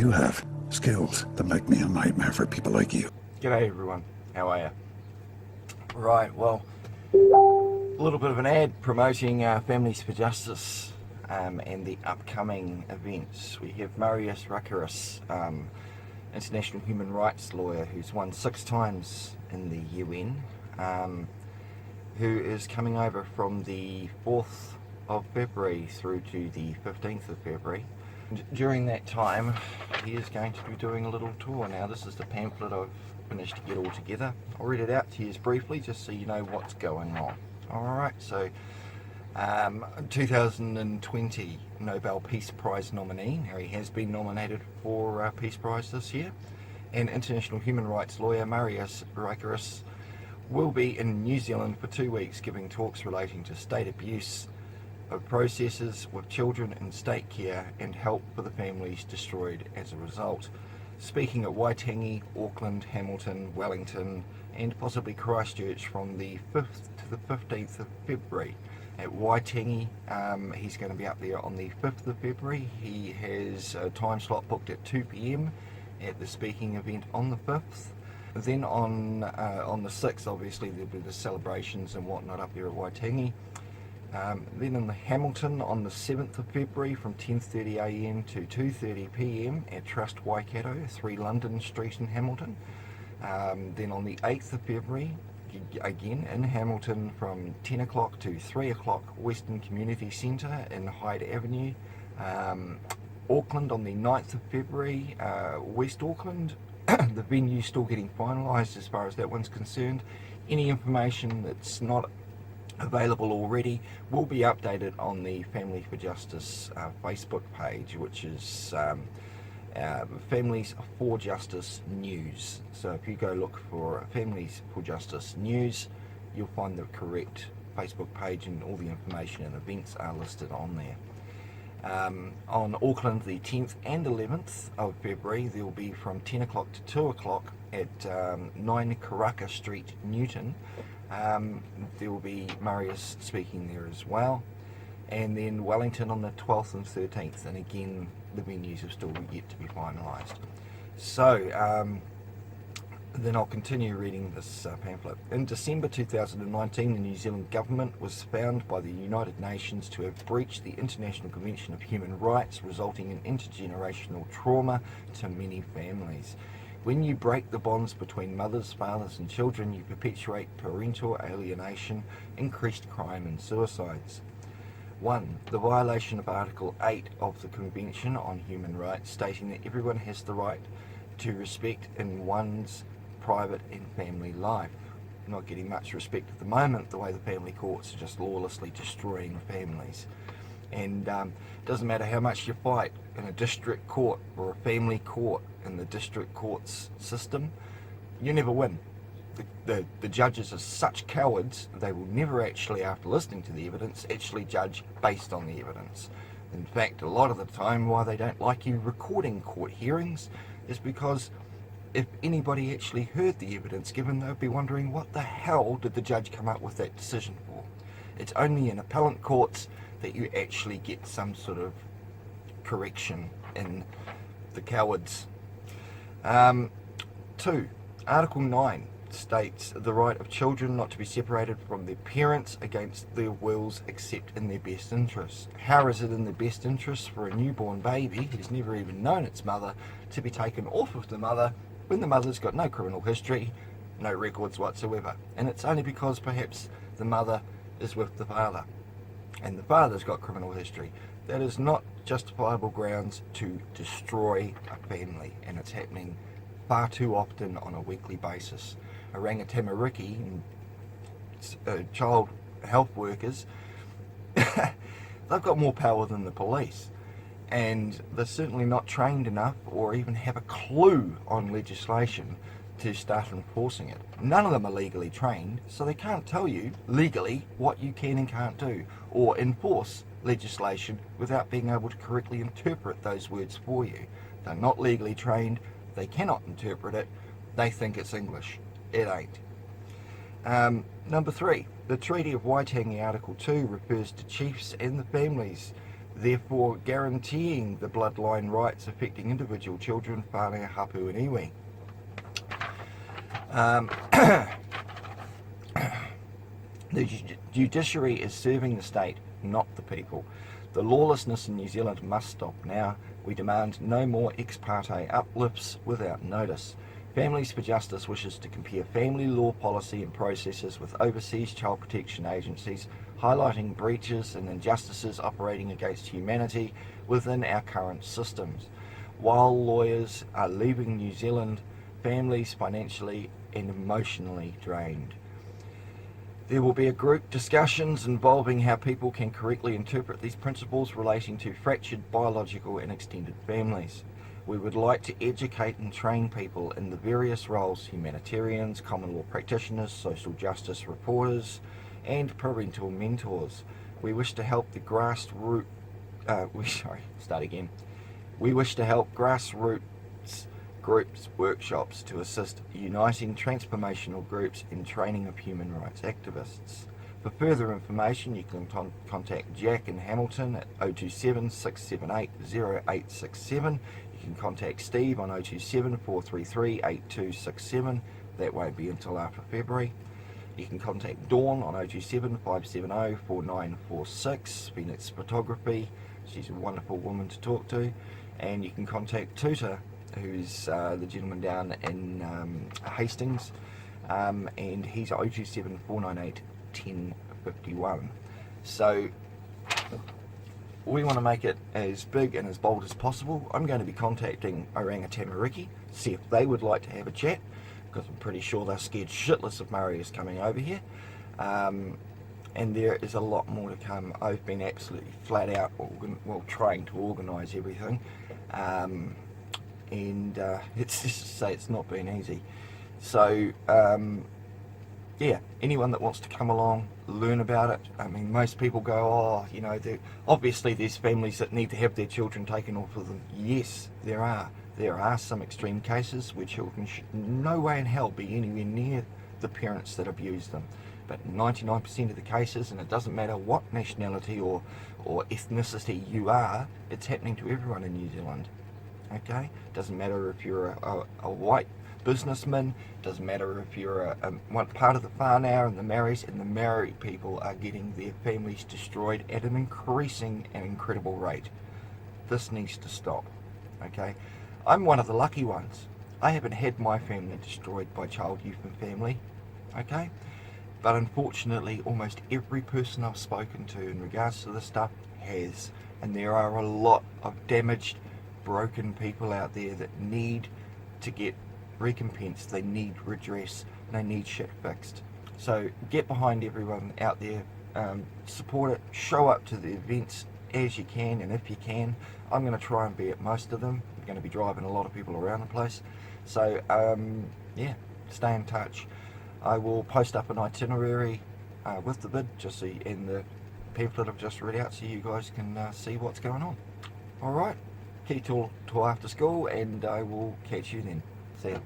you have skills that make me a nightmare for people like you. G'day everyone, how are you? Right, well, a little bit of an ad promoting Families for Justice and the upcoming events. We have Marius Reikeras, international human rights lawyer who's won 6 times in the UN, who is coming over from the 4th of February through to the 15th of February. And during that time, he is going to be doing a little tour. Now, this is the pamphlet I've managed to get all together. I'll read it out to you briefly, just so you know what's going on. Alright, so 2020 Nobel Peace Prize nominee. Now, he has been nominated for a Peace Prize this year. And international human rights lawyer Marius Reikeras will be in New Zealand for 2 weeks giving talks relating to state abuse of processes with children in state care and help for the families destroyed as a result. Speaking at Waitangi, Auckland, Hamilton, Wellington and possibly Christchurch from the 5th to the 15th of February. At Waitangi, he's going to be up there on the 5th of February. He has a time slot booked at 2 p.m. at the speaking event on the 5th. Then on the 6th, obviously, there'll be the celebrations and whatnot up there at Waitangi. Then in the Hamilton on the 7th of February from 10:30 a.m. to 2:30 p.m. at Trust Waikato, 3 London Street in Hamilton. Then on the 8th of February, again in Hamilton from 10 o'clock to 3 o'clock, Western Community Centre in Hyde Avenue. Auckland on the 9th of February, West Auckland. The venue's still getting finalised as far as that one's concerned. Any information that's not available already will be updated on the Family for Justice Facebook page, which is Families for Justice News. So if you go look for Families for Justice News, you'll find the correct Facebook page and all the information and events are listed on there. On Auckland the 10th and 11th of February, there will be from 10 o'clock to 2 o'clock at 9 Karaka Street, Newton. There will be Marius speaking there as well. And then Wellington on the 12th and 13th, and again the venues have still yet to be finalised. So then I'll continue reading this pamphlet. In December 2019, the New Zealand government was found by the United Nations to have breached the International Convention of Human Rights, resulting in intergenerational trauma to many families. When you break the bonds between mothers, fathers and children, you perpetuate parental alienation, increased crime and suicides. 1. The violation of Article 8 of the Convention on Human Rights, stating that everyone has the right to respect in one's private and family life. Not getting much respect at the moment, the way the family courts are just lawlessly destroying families. And it doesn't matter how much you fight in a district court or a family court in the district courts system, you never win. The judges are such cowards, they will never actually, after listening to the evidence, actually judge based on the evidence. In fact, a lot of the time why they don't like you recording court hearings is because if anybody actually heard the evidence given, they'd be wondering what the hell did the judge come up with that decision for. It's only in appellate courts that you actually get some sort of correction in the cowards. 2. Article 9 states the right of children not to be separated from their parents against their wills except in their best interests. How is it in the best interest for a newborn baby who's never even known its mother to be taken off of the mother when the mother's got no criminal history, no records whatsoever? And it's only because perhaps the mother is with the father and the father's got criminal history. That is not justifiable grounds to destroy a family, and it's happening far too often on a weekly basis. Orangatamariki, child health workers, they've got more power than the police, and they're certainly not trained enough or even have a clue on legislation to start enforcing it. None of them are legally trained, so they can't tell you legally what you can and can't do, or enforce legislation without being able to correctly interpret those words for you. They're not legally trained, they cannot interpret it, they think it's English. It ain't. Number 3, the Treaty of Waitangi Article 2 refers to chiefs and the families therefore guaranteeing the bloodline rights affecting individual children, whānau, hapu and iwi. The judiciary is serving the state, not the people. The lawlessness in New Zealand must stop now. We demand no more ex parte uplifts without notice. Families for Justice wishes to compare family law policy and processes with overseas child protection agencies, highlighting breaches and injustices operating against humanity within our current systems. While lawyers are leaving New Zealand, families financially and emotionally drained. There will be a group discussions involving how people can correctly interpret these principles relating to fractured biological and extended families. We would like to educate and train people in the various roles: humanitarians, common law practitioners, social justice reporters, and parental mentors. We wish to help the grassroots. We wish to help grassroots groups workshops to assist uniting transformational groups in training of human rights activists. For further information, you can contact Jack in Hamilton at 027 678 0867. You can contact Steve on 027 433 8267. That won't be until after February. You can contact Dawn on 027 570 4946, Phoenix Photography. She's a wonderful woman to talk to. And you can contact Tuta, who's the gentleman down in Hastings, and he's 027 498 1051. So we want to make it as big and as bold as possible. I'm going to be contacting Oranga Tamariki, see if they would like to have a chat, because I'm pretty sure they're scared shitless of Marius coming over here. And there is a lot more to come. I've been absolutely flat out trying to organise everything. And it's just to say it's not been easy. So yeah, anyone that wants to come along, learn about it. I mean, most people go, obviously there's families that need to have their children taken off of them. Yes, there are. There are some extreme cases where children should no way in hell be anywhere near the parents that abuse them. But 99% of the cases, and it doesn't matter what nationality or ethnicity you are, it's happening to everyone in New Zealand. Okay? Doesn't matter if you're a white businessman, doesn't matter if you're one part of the whānau and the Maori people are getting their families destroyed at an increasing and incredible rate. This needs to stop. Okay? I'm one of the lucky ones. I haven't had my family destroyed by child, youth and family. Okay? But unfortunately, almost every person I've spoken to in regards to this stuff has. And there are a lot of damaged, broken people out there that need to get recompense, they need redress, they need shit fixed. So get behind everyone out there, support it, show up to the events as you can and if you can. I'm going to try and be at most of them. I'm going to be driving a lot of people around the place. So yeah, stay in touch. I will post up an itinerary with the bid, just so in the pamphlet I've just read out, so you guys can see what's going on. Alright, key till after school, and I will catch you then. See ya.